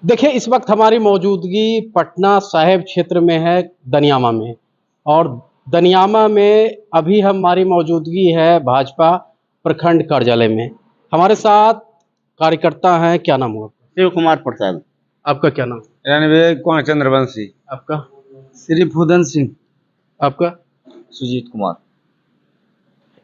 देखिए, इस वक्त हमारी मौजूदगी पटना साहिब क्षेत्र में है, दनियामा में। और दनियामा में अभी हमारी मौजूदगी है भाजपा प्रखंड कार्यालय में। हमारे साथ कार्यकर्ता हैं। क्या नाम हुआ आपका? शिव कुमार प्रसाद। आपका क्या नाम? रणवीर कुमार चंद्रवंशी। आपका? श्री फूदन सिंह। आपका? सुजीत कुमार।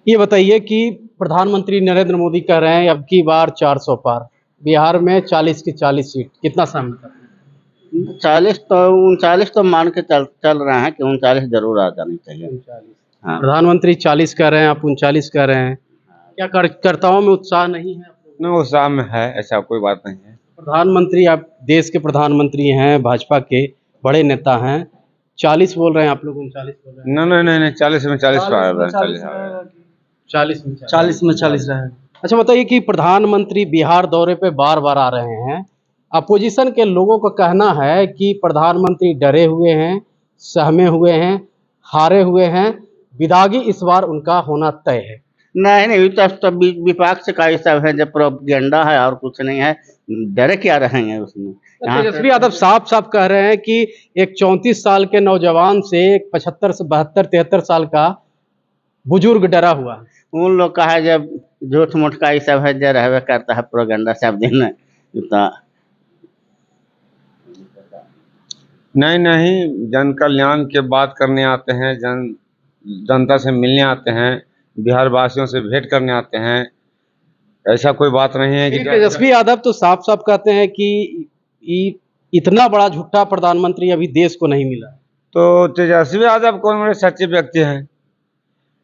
ये बताइए कि प्रधानमंत्री नरेंद्र मोदी कह रहे हैं अब की बार 400 पार, बिहार में 40 की 40 सीट, कितना सहमत करते हैं? 40 तो 39 तो मान के चल रहे हैं कि 39 जरूर आ जानी चाहिए। 39। हाँ। प्रधानमंत्री 40 कह रहे हैं, आप 39 कह रहे हैं। क्या कार्यकर्ताओं में उत्साह नहीं है? न उत्साह में है, ऐसा कोई बात नहीं है। प्रधानमंत्री, आप देश के प्रधानमंत्री हैं, भाजपा के बड़े नेता हैं, 40 बोल रहे हैं, आप लोग 39 बोल रहे हैं। नहीं, 40 में 40 पर आ रहा है, 40 40 में 40 में 40 रहे। अच्छा बताइए कि प्रधानमंत्री बिहार दौरे पे बार बार आ रहे हैं। अपोजिशन के लोगों का कहना है कि प्रधानमंत्री डरे हुए हैं, सहमे हुए हैं, हारे हुए हैं, विदागी इस बार उनका होना तय है। नहीं, तो विपक्ष का ही सब है, जब प्रोपेगेंडा है और कुछ नहीं है। डरे क्या रहेंगे उसमें। तेजस्वी यादव साफ साफ कह रहे हैं कि एक 34 साल के नौजवान से एक 75 से 72 73 साल का बुजुर्ग डरा हुआ है। उन लोग का है जब झूठ मूठ का ही सब है, जो रहवे करता है प्रोपेगेंडा सब दिन तो। नहीं, जन कल्याण के बात करने आते हैं, जनता से मिलने आते हैं, बिहार वासियों से भेंट करने आते हैं। ऐसा कोई बात नहीं है कि तेजस्वी यादव तो साफ साफ कहते हैं कि इतना बड़ा झूठा प्रधानमंत्री अभी देश को नहीं मिला। तो तेजस्वी यादव कौन बड़े सच्चे व्यक्ति हैं?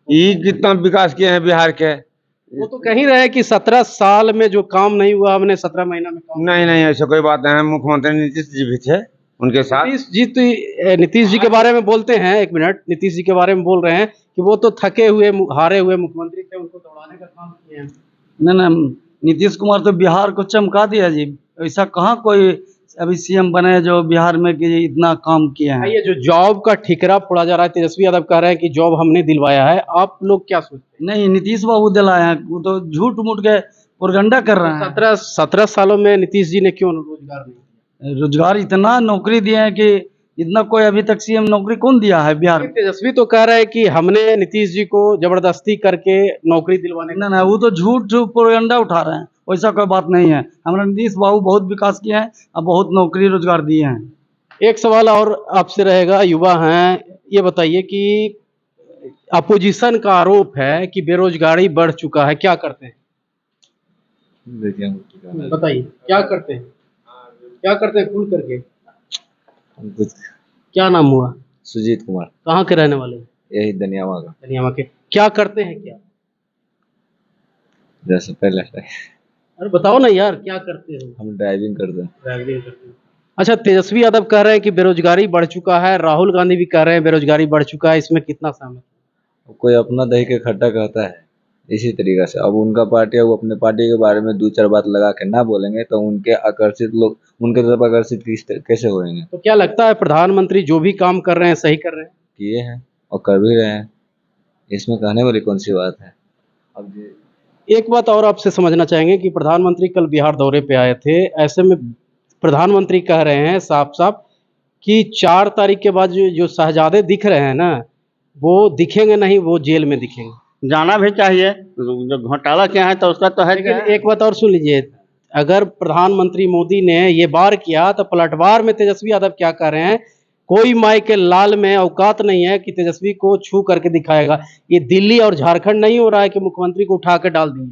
ये कितना विकास किए हैं बिहार के। वो तो कह ही रहे हैं कि 17 साल में जो काम नहीं हुआ हमने 17 महीना में काम। नहीं, ऐसा कोई बात नहीं है। मुख्यमंत्री नीतीश जी भी थे उनके साथ। नीतीश जी के बारे में बोलते हैं, एक मिनट, नीतीश जी के बारे में बोल रहे हैं कि वो तो थके हुए हारे हुए मुख्यमंत्री थे, उनको दौड़ाने का काम किए हैं। नहीं, नीतीश कुमार तो बिहार को चमका दिया जी। ऐसा कहाँ कोई अभी सीएम बने जो बिहार में कि इतना काम किया है। ये जो जॉब का ठिकरा फोड़ा जा रहा है, तेजस्वी यादव कह रहे हैं कि जॉब हमने दिलवाया है, आप लोग क्या सोचते हैं? नहीं, नीतीश बाबू दिलाए हैं, वो तो झूठ मूठ के प्रोपेगेंडा कर रहे हैं। 17 सालों में नीतीश जी ने क्यों रोजगार नहीं दिया? रोजगार इतना नौकरी दिए हैं कि इतना कोई अभी तक सीएम नौकरी कौन दिया है बिहार में। तेजस्वी तो कह रहे हैं कि हमने नीतीश जी को जबरदस्ती करके नौकरी दिलवाने। नहीं, वो तो झूठ प्रोपेगेंडा उठा रहे हैं। वैसा कोई बात नहीं है। हमारा नीतीश बाबू बहुत विकास किए हैं और बहुत नौकरी रोजगार दिए हैं। एक सवाल और आपसे रहेगा, युवा हैं, ये बताइए कि अपोजिशन का आरोप है कि बेरोजगारी बढ़ चुका है, क्या करते हैं? बताइए क्या करते हैं, क्या करते हैं खुल करके। क्या नाम हुआ? सुजीत कुमार। कहाँ के रहने वाले हैं? यही दनियामा का। दनियामा के। क्या करते हैं क्या? जैसे पहले अरे बताओ ना यार, क्या करते हो? हम ड्राइविंग करते हैं। ड्राइविंग करते हैं। अच्छा, तेजस्वी यादव कह रहे हैं कि बेरोजगारी बढ़ चुका है, राहुल गांधी भी कह रहे हैं बेरोजगारी बढ़ चुका है, इसमें कितना सहमत? कोई अपना दही के खट्टा कहता है, इसी तरीके से अब उनका पार्टी है, वो अपने पार्टी के बारे में 2-4 बात लगा के ना बोलेंगे तो उनके आकर्षित लोग उनके तरफ आकर्षित कैसे होंगे। तो क्या लगता है प्रधानमंत्री जो भी काम कर रहे हैं सही कर रहे हैं? किए हैं और कर भी रहे हैं, इसमें कहने वाली कौन सी बात है। अब एक बात और आपसे समझना चाहेंगे कि प्रधानमंत्री कल बिहार दौरे पे आए थे, ऐसे में प्रधानमंत्री कह रहे हैं साफ साफ कि 4 तारीख के बाद जो शहजादे दिख रहे हैं ना, वो दिखेंगे नहीं, वो जेल में दिखेंगे। जाना भी चाहिए, जो घोटाला क्या है तो उसका तो है। लेकिन एक बात और सुन लीजिए, अगर प्रधानमंत्री मोदी ने ये बार किया तो पलटवार में तेजस्वी यादव क्या कह रहे हैं, कोई माई के लाल में औकात नहीं है कि तेजस्वी को छू करके दिखाएगा। ये दिल्ली और झारखंड नहीं हो रहा है कि मुख्यमंत्री को उठा के डाल दिए।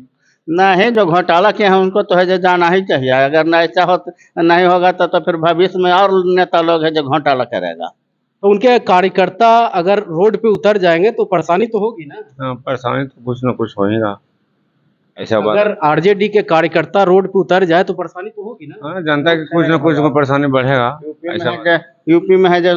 नहीं, जो घोटाला किया है उनको तो है जो जाना ही चाहिए। अगर न ऐसा हो नहीं होगा तो फिर भविष्य में और नेता लोग है जो घोटाला करेगा। तो उनके कार्यकर्ता अगर रोड पे उतर जाएंगे तो परेशानी तो होगी ना। हाँ, परेशानी तो कुछ ना कुछ होगा। ऐसा अगर आरजेडी के कार्यकर्ता रोड पे उतर जाए तो परेशानी तो होगी ना। हाँ, जनता की कुछ ना कुछ परेशानी बढ़ेगा। यूपी में है जो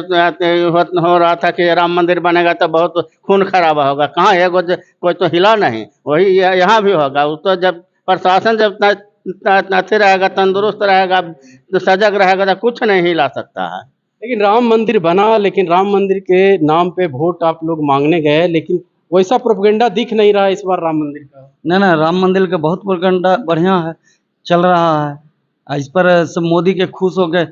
हो रहा था कि राम मंदिर बनेगा तो बहुत खून खराबा होगा, कहाँ है कोई तो हिला नहीं। वही यहाँ भी होगा। वो तो जब प्रशासन जब अच्छे रहेगा, तंदुरुस्त रहेगा, तो सजग रहेगा तो कुछ नहीं हिला सकता है। लेकिन राम मंदिर बना, लेकिन राम मंदिर के नाम पे वोट आप लोग मांगने गए, लेकिन वैसा प्रोपेगेंडा दिख नहीं रहा इस बार राम मंदिर का। नहीं, राम मंदिर का बहुत प्रोपेगेंडा बढ़िया है, चल रहा है। इस पर सब मोदी के खुश हो गए।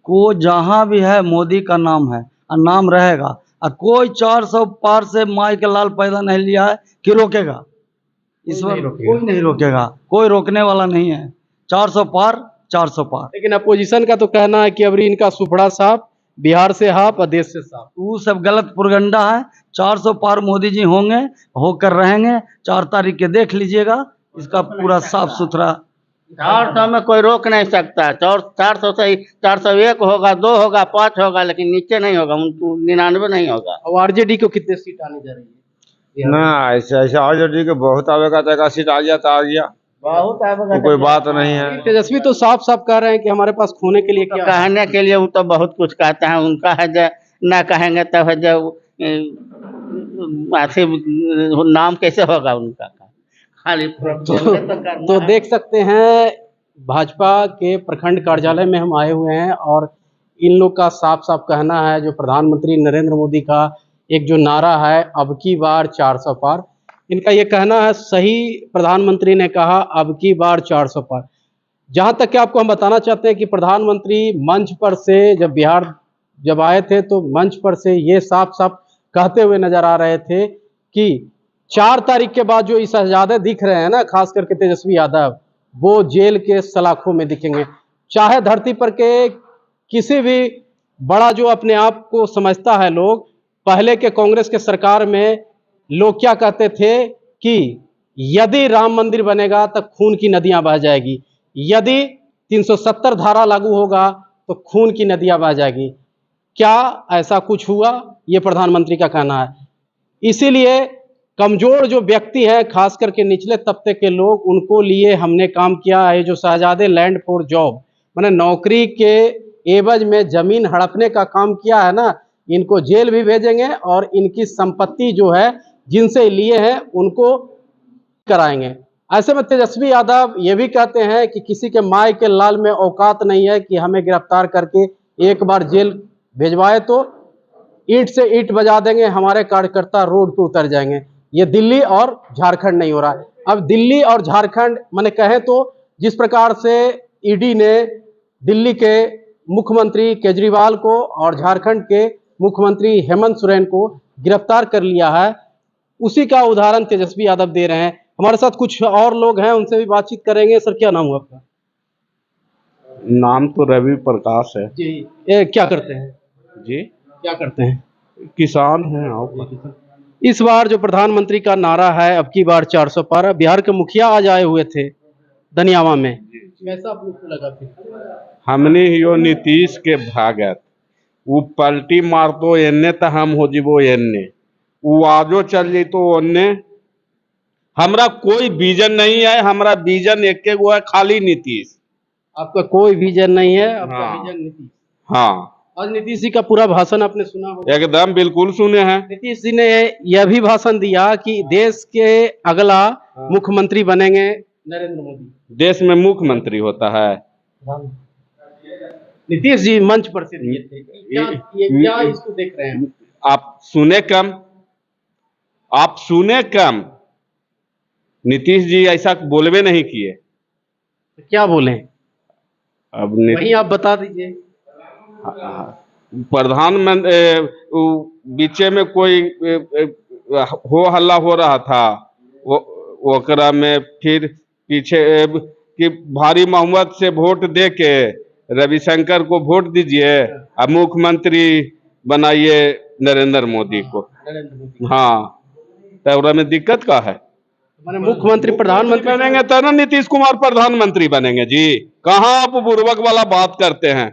को जहाँ भी है मोदी का नाम है और नाम रहेगा, और कोई 400 पार से माई के लाल पैदा नहीं लिया है कि रोकेगा। इस बार कोई नहीं रोकेगा, कोई रोकने वाला नहीं है। 400 पार, 400 पार। लेकिन अपोजिशन का तो कहना है कि अबरी इनका सुपड़ा साफ, बिहार से हाफ और देश से साफ। वो सब गलत प्रोगंडा है। 400 पार मोदी जी होंगे, होकर रहेंगे। 4 तारीख के देख लीजिएगा, इसका पूरा साफ सुथरा। 400 में कोई रोक नहीं सकता। 400 से 401 होगा, 2 होगा, 5 होगा, लेकिन नीचे नहीं होगा, 99 नहीं होगा। और आरजेडी को कितने सीट आने जा रही है? ना ऐसे ऐसे आरजेडी के बहुत आवेगा तो 1 सीट आ गया तो आ गया, बहुत तो कोई बात नहीं है। तेजस्वी तो साफ साफ कह रहे हैं कि हमारे पास खोने के लिए तो क्या है? कहने के लिए वो तो बहुत कुछ कहते हैं। उनका है जो ना कहेंगे तो है जो ऐसे नाम कैसे होगा उनका। खाली तो देख सकते हैं भाजपा के प्रखंड कार्यालय में हम आए हुए हैं और इन लोग का साफ साफ कहना है, जो प्रधानमंत्री नरेंद्र मोदी का एक जो नारा है अब की बार 400 पार, इनका ये कहना है सही। प्रधानमंत्री ने कहा अब की बार 400 पार। जहां तक कि आपको हम बताना चाहते हैं कि प्रधानमंत्री मंच पर से बिहार जब आए थे तो मंच पर से ये साफ साफ कहते हुए नजर आ रहे थे कि 4 तारीख के बाद जो इस शहजादे दिख रहे हैं ना, खास करके तेजस्वी यादव, वो जेल के सलाखों में दिखेंगे। चाहे धरती पर के किसी भी बड़ा जो अपने आप को समझता है लोग, पहले के कांग्रेस के सरकार में लोग क्या कहते थे कि यदि राम मंदिर बनेगा तो खून की नदियां बह जाएगी, यदि 370 धारा लागू होगा तो खून की नदियां बह जाएगी। क्या ऐसा कुछ हुआ? ये प्रधानमंत्री का कहना है। इसीलिए कमजोर जो व्यक्ति है, खास करके निचले तबके के लोग, उनको लिए हमने काम किया है। जो शहजादे लैंड फॉर जॉब मैंने नौकरी के एवज में जमीन हड़पने का काम किया है ना, इनको जेल भी भेजेंगे और इनकी संपत्ति जो है जिनसे लिए हैं उनको कराएंगे। ऐसे में तेजस्वी यादव ये भी कहते हैं कि किसी के माय के लाल में औकात नहीं है कि हमें गिरफ्तार करके एक बार जेल भेजवाए तो ईंट से ईंट बजा देंगे, हमारे कार्यकर्ता रोड पे उतर जाएंगे। ये दिल्ली और झारखंड नहीं हो रहा है। अब दिल्ली और झारखंड मैंने कहे तो जिस प्रकार से ईडी ने दिल्ली के मुख्यमंत्री केजरीवाल को और झारखंड के मुख्यमंत्री हेमंत सोरेन को गिरफ्तार कर लिया है, उसी का उदाहरण तेजस्वी यादव दे रहे हैं। हमारे साथ कुछ और लोग हैं, उनसे भी बातचीत करेंगे। सर क्या नाम हुआ आपका? नाम तो रवि प्रकाश है जी। ये क्या करते हैं? जी। क्या करते हैं? किसान हैं आप? इस बार जो प्रधानमंत्री का नारा है अब की बार 400 पार, बिहार के मुखिया आज आए हुए थे दनियावा में, कैसा आप लोग को लगा फिर? हमने यो नीतीश के भागत वो पलटी मार तो एने तो हम हो जीवो एने, वो आजो चल जी तो ओने। हमरा कोई विजन नहीं है, हमरा विजन एक गो है, खाली नीतीश। आपका कोई विजन नहीं है, आपका हाँ। विजन नीतीश। हाँ आज नीतीश जी का पूरा भाषण आपने सुना होगा। एकदम बिल्कुल सुने हैं। नीतीश जी ने यह भी भाषण दिया कि देश के अगला मुख्यमंत्री बनेंगे नरेंद्र मोदी। देश में मुख्यमंत्री होता है। नीतीश जी मंच पर से दिए थे। क्या इसको देख रहे हैं? आप सुने कम। नीतीश जी ऐसा बोलवे नहीं किए। क्या बोले? अब वही आप बता दीजिए। प्रधानमंत्री बीचे में कोई हो हल्ला हो रहा था, वो ओकरा में फिर पीछे कि भारी बहुमत से वोट दे के रविशंकर को वोट दीजिए और मुख्यमंत्री बनाइए नरेंद्र मोदी को। हाँ, तो ओकरा में दिक्कत का है? माने मुख्यमंत्री प्रधानमंत्री बनेंगे तो ना नीतीश कुमार प्रधानमंत्री बनेंगे जी। कहाँ आप बुर्बक वाला बात करते हैं?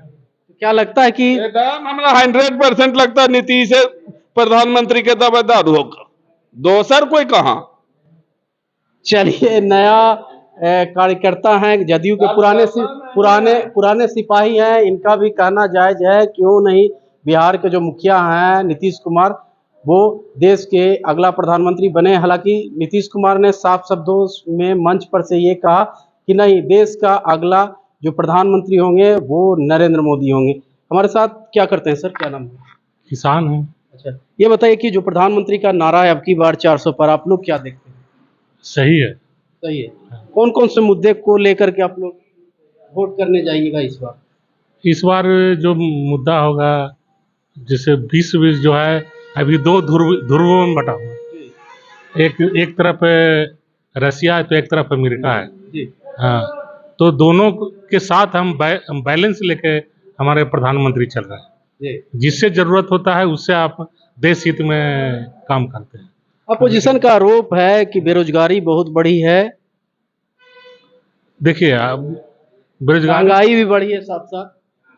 क्या लगता है कि एकदम हमारा 100% लगता है नीतीश प्रधानमंत्री के दावेदार होगा, दोसर कोई कहाँ। चलिए, नया कार्यकर्ता हैं, जदयू के पुराने सिपाही हैं, इनका भी कहना जायज है। क्यों नहीं, बिहार के जो मुखिया हैं नीतीश कुमार, वो देश के अगला प्रधानमंत्री बने। हालांकि नीतीश कुमार ने साफ शब्दों में मंच पर से ये कहा कि नहीं, देश का अगला जो प्रधानमंत्री होंगे वो नरेंद्र मोदी होंगे। हमारे साथ क्या करते हैं? सर क्या नाम है? किसान है। अच्छा, ये बताइए कि जो प्रधानमंत्री का नारा है अब की बार 400 पर, आप लोग क्या देखते हैं? सही है। सही है। कौन कौन से मुद्दे को लेकर के आप लोग? वोट करने जाइएगा इस बार? इस बार जो मुद्दा होगा, जैसे विश्व जो है अभी दो ध्रुवों में बटा हुआ है। एक तरफ रसिया है तो एक तरफ अमेरिका है। जी। हाँ, तो दोनों के साथ हम बैलेंस लेके हमारे प्रधानमंत्री चल रहे हैं। जी। जिससे जरूरत होता है उससे आप देश हित में काम करते हैं। अपोजिशन का आरोप है कि बेरोजगारी बहुत बढ़ी है, देखिए, अब बेरोजगारी, महंगाई भी बढ़ी है साथ साथ।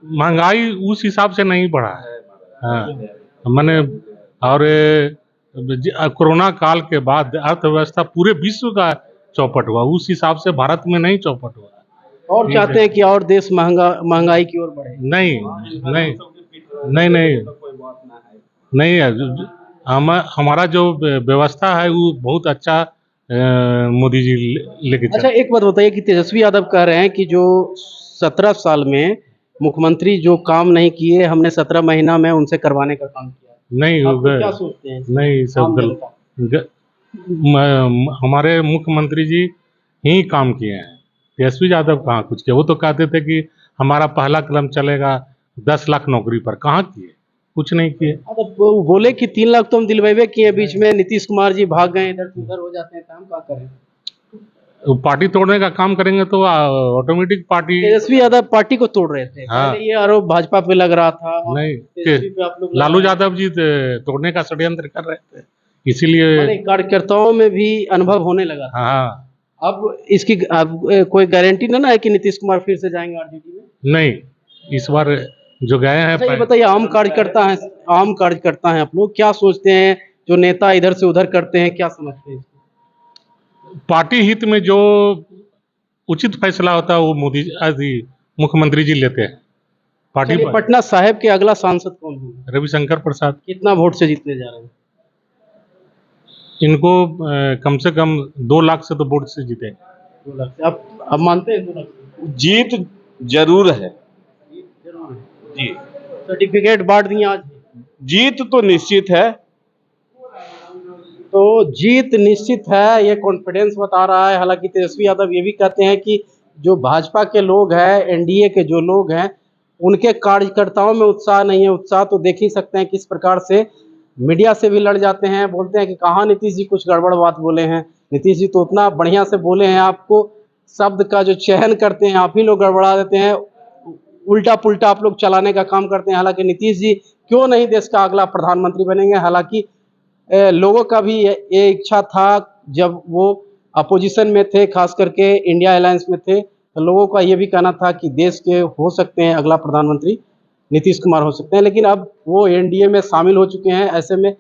महंगाई उस हिसाब से नहीं बढ़ा है। हाँ, मैंने और कोरोना काल के बाद अर्थव्यवस्था पूरे विश्व का चौपट हुआ, उस हिसाब से भारत में नहीं चौपट हुआ। और चाहते हैं कि और देश महंगाई की ओर बढ़े। नहीं नहीं नहीं नहीं नहीं है। हमारा जो व्यवस्था है वो बहुत अच्छा मोदी जी लेके अच्छा, एक बात बताइए कि तेजस्वी यादव कह रहे हैं कि जो 17 साल में मुख्यमंत्री जो काम नहीं किए, हमने 17 महीना में उनसे करवाने का काम किया। नहीं आप होगा, क्या सोचते हैं? नहीं सब आम गलत। जनता। हमारे मुख्यमंत्री जी ही काम किए हैं, तेजस्वी यादव कहाँ कुछ किया। वो तो कहते थे कि हमारा पहला कदम चलेगा 10 लाख नौकरी पर, कहाँ किए, कुछ नहीं किए। तो वो बोले कि 3 लाख तो हम दिलवावे किए, बीच में नीतीश कुमार जी भाग गए, इधर से उधर हो जाते हैं, काम क्या करें? वो पार्टी तोड़ने का काम करेंगे तो automatic party. Tejashwi Yadav party को तोड़ रहे थे। हाँ। पहले ये आरोप भाजपा पे लग रहा था, नहीं, तेजस्वी पे आप लोग लालू यादव जी तोड़ने का षड्यंत्र कर रहे थे, इसीलिए। माने कार्यकर्ताओं में भी अनुभव होने लगा था। हाँ, अब इसकी अब कोई गारंटी ना है कि नीतीश कुमार फिर से जाएंगे आरजेडी में? नहीं, इस बार जो गए हैं। अच्छा, ये बताइए, आम कार्यकर्ता हैं आप लोग, क्या सोचते हैं जो नेता इधर से उधर करते हैं, क्या समझते हैं? पार्टी हित में जो उचित फैसला होता है वो मुख्यमंत्री जी लेते हैं पार्टी चलिए, पर। पटना साहिब के अगला सांसद कौन होंगे? रविशंकर प्रसाद। कितना वोट से जीतने जा रहे हैं? इनको कम से कम 2 लाख से तो वोट से जीते। 2 लाख से? आप मानते हैं 2 लाख से? जीत जरूर है जरूर है। जी। सर्टिफिकेट बांट दिए आज? जीत तो निश्चित है। तो जीत निश्चित है, ये कॉन्फिडेंस बता रहा है। हालांकि तेजस्वी यादव ये भी कहते हैं कि जो भाजपा के लोग हैं, एनडीए के जो लोग हैं, उनके कार्यकर्ताओं में उत्साह नहीं है। उत्साह तो देख ही सकते हैं किस प्रकार से मीडिया से भी लड़ जाते हैं, बोलते हैं कि कहाँ नीतीश जी कुछ गड़बड़ बात बोले हैं। नीतीश जी तो उतना बढ़िया से बोले हैं, आपको शब्द का जो चयन करते हैं आप ही लोग गड़बड़ा देते हैं, उल्टा पुल्टा आप लोग चलाने का काम करते हैं। हालांकि नीतीश जी क्यों नहीं देश का अगला प्रधानमंत्री बनेंगे। हालांकि लोगों का भी ये इच्छा था, जब वो अपोजिशन में थे, खास करके इंडिया अलायंस में थे, तो लोगों का ये भी कहना था कि देश के हो सकते हैं अगला प्रधानमंत्री नीतीश कुमार हो सकते हैं। लेकिन अब वो एनडीए में शामिल हो चुके हैं। ऐसे में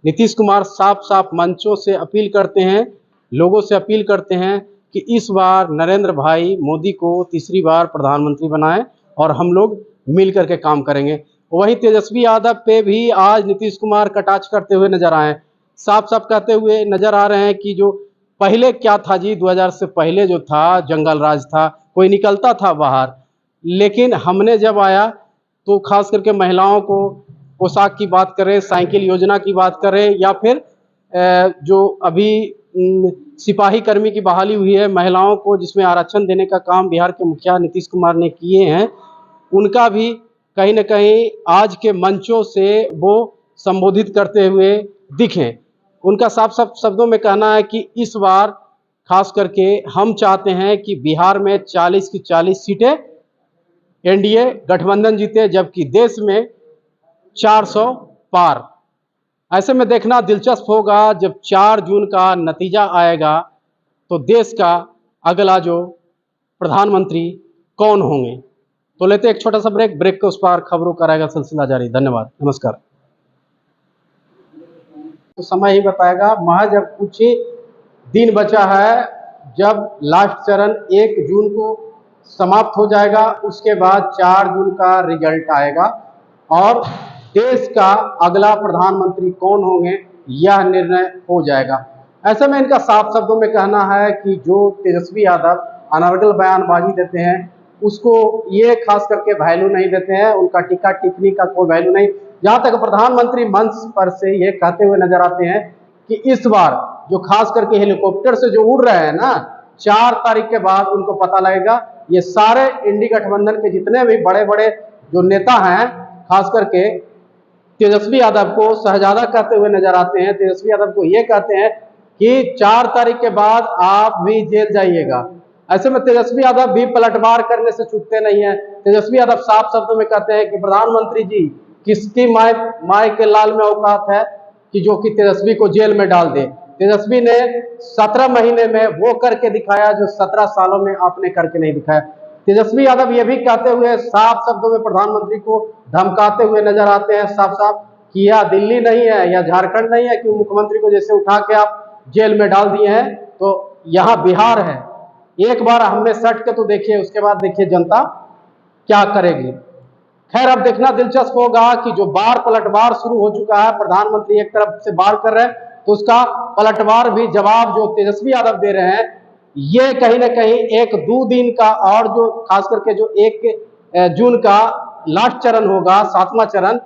नीतीश कुमार साफ साफ मंचों से अपील करते हैं, लोगों से अपील करते हैं कि इस बार नरेंद्र भाई मोदी को तीसरी बार प्रधानमंत्री बनाएं और हम लोग मिल करके काम करेंगे। वहीं तेजस्वी यादव पे भी आज नीतीश कुमार कटाक्ष करते हुए नजर आए, साफ साफ कहते हुए नजर आ रहे हैं कि जो पहले क्या था जी, 2000 से पहले जो था जंगल राज था, कोई निकलता था बाहर, लेकिन हमने जब आया तो खास करके महिलाओं को पोशाक की बात करें, साइकिल योजना की बात करें, या फिर जो अभी सिपाही कर्मी की बहाली हुई है महिलाओं को, जिसमें आरक्षण देने का काम बिहार के मुखिया नीतीश कुमार ने किए हैं, उनका भी कहीं न कहीं आज के मंचों से वो संबोधित करते हुए दिखे। उनका साफ साफ शब्दों में कहना है कि इस बार खास करके हम चाहते हैं कि बिहार में 40 की 40 सीटें एनडीए गठबंधन जीते, जबकि देश में 400 पार। ऐसे में देखना दिलचस्प होगा जब 4 जून का नतीजा आएगा तो देश का अगला जो प्रधानमंत्री कौन होंगे। तो लेते एक छोटा सा ब्रेक के उस पार खबरों का रहेगा सिलसिला जारी। धन्यवाद, नमस्कार। तो समय ही बताएगा, महज अब कुछ ही दिन बचा है, जब लास्ट चरण 1 जून को समाप्त हो जाएगा, उसके बाद 4 जून का रिजल्ट आएगा और देश का अगला प्रधानमंत्री कौन होंगे यह निर्णय हो जाएगा। ऐसे में इनका साफ शब्दों में कहना है कि जो तेजस्वी यादव अनर्गल बयानबाजी देते हैं उसको ये खास करके वैल्यू नहीं देते हैं, उनका टीका टिप्पणी का कोई वैल्यू नहीं। जहाँ तक प्रधानमंत्री मंच पर से ये कहते हुए नजर आते हैं कि इस बार जो खास करके हेलीकॉप्टर से जो उड़ रहे हैं ना, 4 तारीख के बाद उनको पता लगेगा ये सारे इंडी गठबंधन के जितने भी बड़े बड़े जो नेता हैं, खास करके तेजस्वी यादव को शहजादा कहते हुए नजर आते हैं। तेजस्वी यादव को ये कहते हैं कि 4 तारीख के बाद आप भी जेल जाइएगा। ऐसे में तेजस्वी यादव भी पलटवार करने से चूकते नहीं है। तेजस्वी यादव साफ शब्दों में कहते हैं कि प्रधानमंत्री जी, किसकी माय के लाल में औकात है कि जो कि तेजस्वी को जेल में डाल दे। तेजस्वी ने 17 महीने में वो करके दिखाया जो 17 सालों में आपने करके नहीं दिखाया। तेजस्वी यादव ये भी कहते हुए साफ शब्दों में प्रधानमंत्री को धमकाते हुए नजर आते हैं साफ साफ कि यह दिल्ली नहीं है या झारखंड नहीं है कि मुख्यमंत्री को जैसे उठा के आप जेल में डाल दिए हैं, तो यहाँ बिहार है। एक बार हमने सट के तो देखिए, उसके बाद देखिए जनता क्या करेगी। खैर, अब देखना दिलचस्प होगा कि जो बार पलटवार शुरू हो चुका है, प्रधानमंत्री एक तरफ से बार कर रहे हैं तो उसका पलटवार भी जवाब जो तेजस्वी यादव दे रहे हैं, ये कहीं ना कहीं 1-2 दिन का और जो खास करके जो 1 जून का लास्ट चरण होगा, 7वां चरण,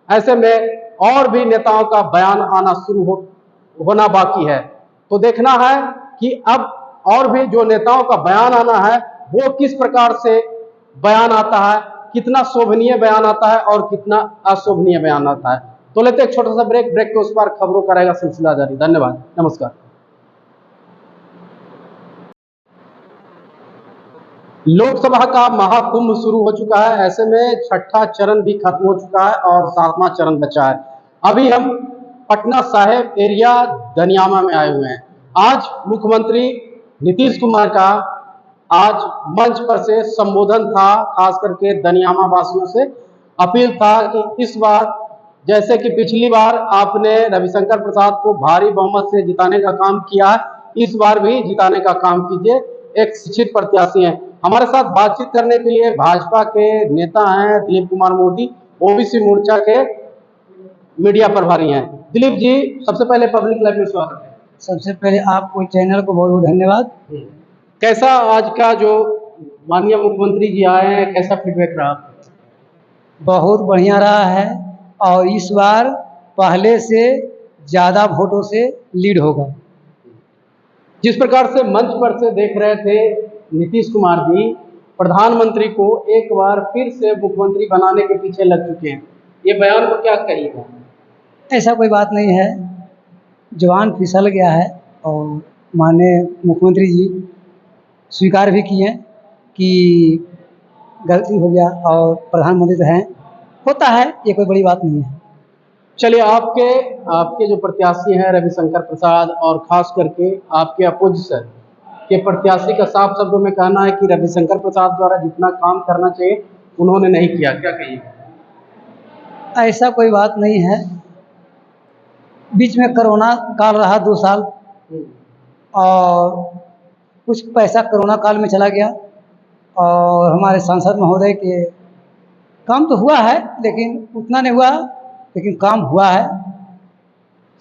ऐसे में और भी नेताओं का बयान आना शुरू होना बाकी है। तो देखना है कि अब और भी जो नेताओं का बयान आना है वो किस प्रकार से बयान आता है, कितना शोभनीय बयान आता है और कितना अशोभनीय बयान आता है। तो लेते एक छोटा सा ब्रेक के उस पर खबरों का रहेगा सिलसिला जारी। धन्यवाद, नमस्कार। लोकसभा का महाकुंभ शुरू हो चुका है। ऐसे में 6ठा चरण भी खत्म हो चुका है और 7वां चरण बचा है। अभी हम पटना साहिब एरिया दनियामा में आए हुए हैं। आज मुख्यमंत्री नीतीश कुमार का आज मंच पर से संबोधन था, खास करके दनियामा वासियों से अपील था कि इस बार जैसे कि पिछली बार आपने रविशंकर प्रसाद को भारी बहुमत से जिताने का काम किया है, इस बार भी जिताने का काम कीजिए। एक शिक्षित प्रत्याशी हैं। हमारे साथ बातचीत करने के लिए भाजपा के नेता हैं दिलीप कुमार मोदी, ओबीसी मोर्चा के मीडिया प्रभारी हैं। दिलीप जी, सबसे पहले पब्लिक लाइव में स्वागत है। सबसे पहले आपको चैनल को बहुत बहुत धन्यवाद। कैसा आज का जो माननीय मुख्यमंत्री जी आए हैं, कैसा फीडबैक रहा? बहुत बढ़िया रहा है और इस बार पहले से ज़्यादा वोटों से लीड होगा। जिस प्रकार से मंच पर से देख रहे थे नीतीश कुमार जी, प्रधानमंत्री को एक बार फिर से मुख्यमंत्री बनाने के पीछे लग चुके हैं, ये बयान को क्या कहिएगा? ऐसा कोई बात नहीं है, जवान फिसल गया है और माननीय मुख्यमंत्री जी स्वीकार भी किए कि गलती हो गया और प्रधानमंत्री तो हैं, होता है, ये कोई बड़ी बात नहीं है। चलिए, आपके जो प्रत्याशी हैं रविशंकर प्रसाद और खास करके आपके अपोजिशन के प्रत्याशी का साफ शब्दों में कहना है कि रविशंकर प्रसाद द्वारा जितना काम करना चाहिए उन्होंने नहीं किया, क्या कहिएगा? ऐसा कोई बात नहीं है। बीच में कोरोना काल रहा 2 साल और कुछ पैसा कोरोना काल में चला गया और हमारे सांसद महोदय के काम तो हुआ है लेकिन उतना नहीं हुआ, लेकिन काम हुआ है।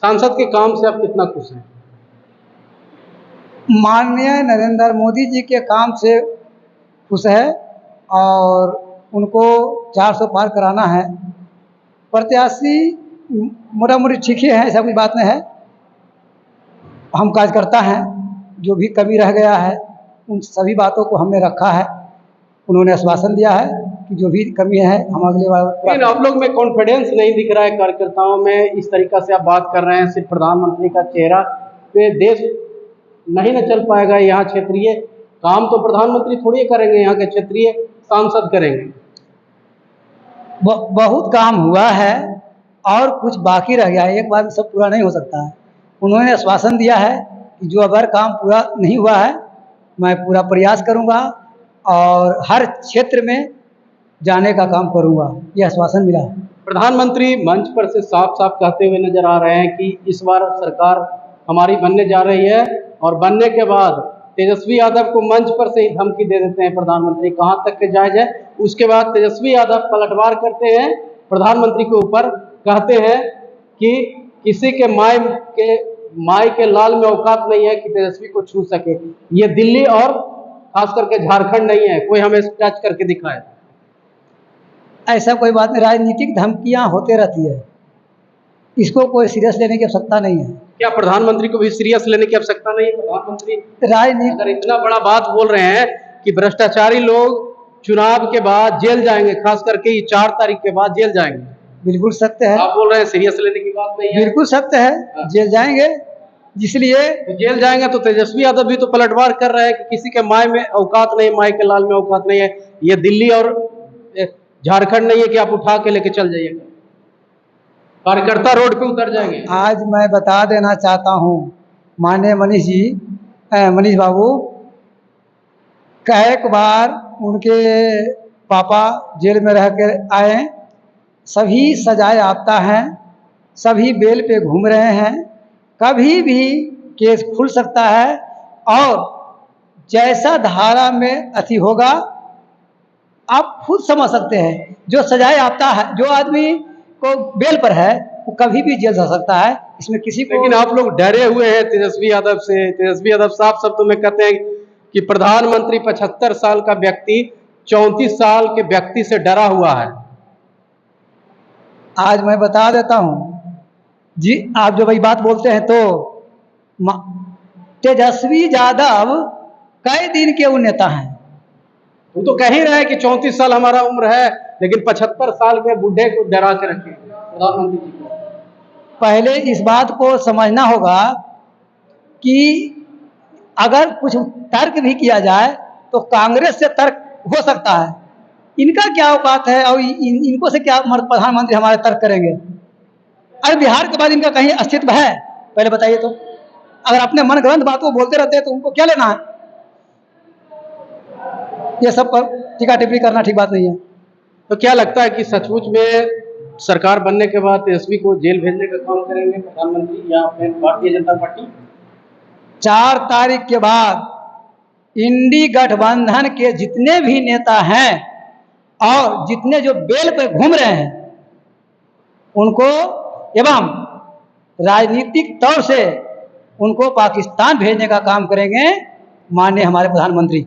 सांसद के काम से आप कितना खुश हैं? माननीय नरेंद्र मोदी जी के काम से खुश है और उनको 400 पार कराना है। प्रत्याशी मोटा मोटी ठीक ही है, ऐसा कोई बात नहीं है। हम कार्यकर्ता हैं, जो भी कमी रह गया है उन सभी बातों को हमने रखा है। उन्होंने आश्वासन दिया है कि जो भी कमी है हम अगले बार। लेकिन आप लोग में कॉन्फिडेंस नहीं दिख रहा है कार्यकर्ताओं में, इस तरीका से आप बात कर रहे हैं, सिर्फ प्रधानमंत्री का चेहरा पे देश नहीं न चल पाएगा। यहाँ क्षेत्रीय काम तो प्रधानमंत्री थोड़ी करेंगे, यहाँ के क्षेत्रीय सांसद करेंगे। बहुत काम हुआ है और कुछ बाकी रह गया है, एक बार में सब पूरा नहीं हो सकता है। उन्होंने आश्वासन दिया है कि जो अगर काम पूरा नहीं हुआ है मैं पूरा प्रयास करूंगा और हर क्षेत्र में जाने का काम करूंगा, ये आश्वासन मिला है। प्रधानमंत्री मंच पर से साफ साफ कहते हुए नजर आ रहे हैं कि इस बार सरकार हमारी बनने जा रही है और बनने के बाद तेजस्वी यादव को मंच पर से ही धमकी दे देते हैं प्रधानमंत्री, कहाँ तक के जायज है। उसके बाद तेजस्वी यादव पलटवार करते हैं प्रधानमंत्री के ऊपर, कहते हैं कि किसी के माय के लाल में औकात नहीं है कि तेजस्वी को छू सके। ये दिल्ली और खास करके झारखंड नहीं है, कोई हमें टच करके दिखाए। ऐसा कोई बात नहीं, राजनीतिक धमकियां होते रहती है, इसको कोई सीरियस लेने की आवश्यकता नहीं है। क्या प्रधानमंत्री को भी सीरियस लेने की आवश्यकता नहीं है? प्रधानमंत्री राजनीति अगर इतना बड़ा बात बोल रहे हैं कि भ्रष्टाचारी लोग चुनाव के बाद जेल जाएंगे, खास करके ये 4 तारीख के बाद जेल जाएंगे। बिल्कुल सत्य है, आप बोल रहे हैं सीरियस लेने की बात नहीं है? बिल्कुल सत्य है, जेल जाएंगे। इसलिए तो जेल जाएंगे तो तेजस्वी यादव भी तो पलटवार कर रहे हैं कि किसी के माय में औकात नहीं, माय के लाल में औकात नहीं है। ये दिल्ली और झारखंड नहीं है कि आप उठा के लेके चल जाइए, कार्यकर्ता रोड पे उतर जाएंगे। आज मैं बता देना चाहता हूँ माननीय मनीष जी, मनीष बाबू, एक बार उनके पापा जेल में रह कर आए, सभी सजाए याफ्ता हैं, सभी बेल पे घूम रहे हैं, कभी भी केस खुल सकता है और जैसा धारा में अति होगा आप खुद समझ सकते हैं। जो सजाए याफ्ता है, जो आदमी को बेल पर है, वो कभी भी जेल जा सकता है, इसमें किसी को। लेकिन आप लोग डरे हुए हैं तेजस्वी यादव से। तेजस्वी यादव साफ शब्दों में कहते हैं कि प्रधानमंत्री 75 साल का व्यक्ति 34 साल के व्यक्ति से डरा हुआ है। आज मैं बता देता हूँ जी, आप जो भाई बात बोलते हैं तो तेजस्वी यादव कई दिन के वो नेता हैं। वो तो कह ही रहे हैं कि 34 साल हमारा उम्र है, लेकिन 75 साल के बूढ़े को डरा के रखे प्रधानमंत्री जी को। पहले इस बात को समझना होगा कि अगर कुछ तर्क भी किया जाए तो कांग्रेस से तर्क हो सकता है, इनका क्या औकात है और इनको से क्या प्रधानमंत्री हमारे तर्क करेंगे? अरे बिहार के बाद इनका कहीं अस्तित्व है? पहले बताइए तो। अगर अपने मन ग्रंथ बातों बोलते रहते हैं तो उनको क्या लेना है? ये सब पर टीका टिप्पणी करना ठीक बात नहीं है। तो क्या लगता है कि सचमुच में सरकार बनने के बाद तेजस्वी को जेल भेजने का काम करेंगे प्रधानमंत्री या फिर भारतीय जनता पार्टी? 4 तारीख के बाद इंडी गठबंधन के जितने भी नेता हैं और जितने जो बेल पे घूम रहे हैं उनको एवं राजनीतिक तौर से उनको पाकिस्तान भेजने का काम करेंगे माननीय हमारे प्रधानमंत्री।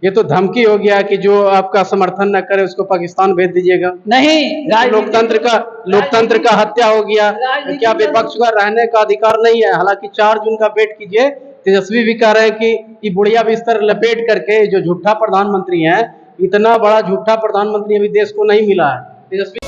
ये तो धमकी हो गया कि जो आपका समर्थन न करे उसको पाकिस्तान भेज दीजिएगा। नहीं, लोकतंत्र का हत्या हो गया। क्या विपक्ष का रहने का अधिकार नहीं है? हालांकि 4 जून का वेट कीजिए। तेजस्वी भी कह रहे हैं कि ये बुढ़िया बिस्तर लपेट करके जो झूठा प्रधानमंत्री है, इतना बड़ा झूठा प्रधानमंत्री अभी देश को नहीं मिला है। तेजस्वी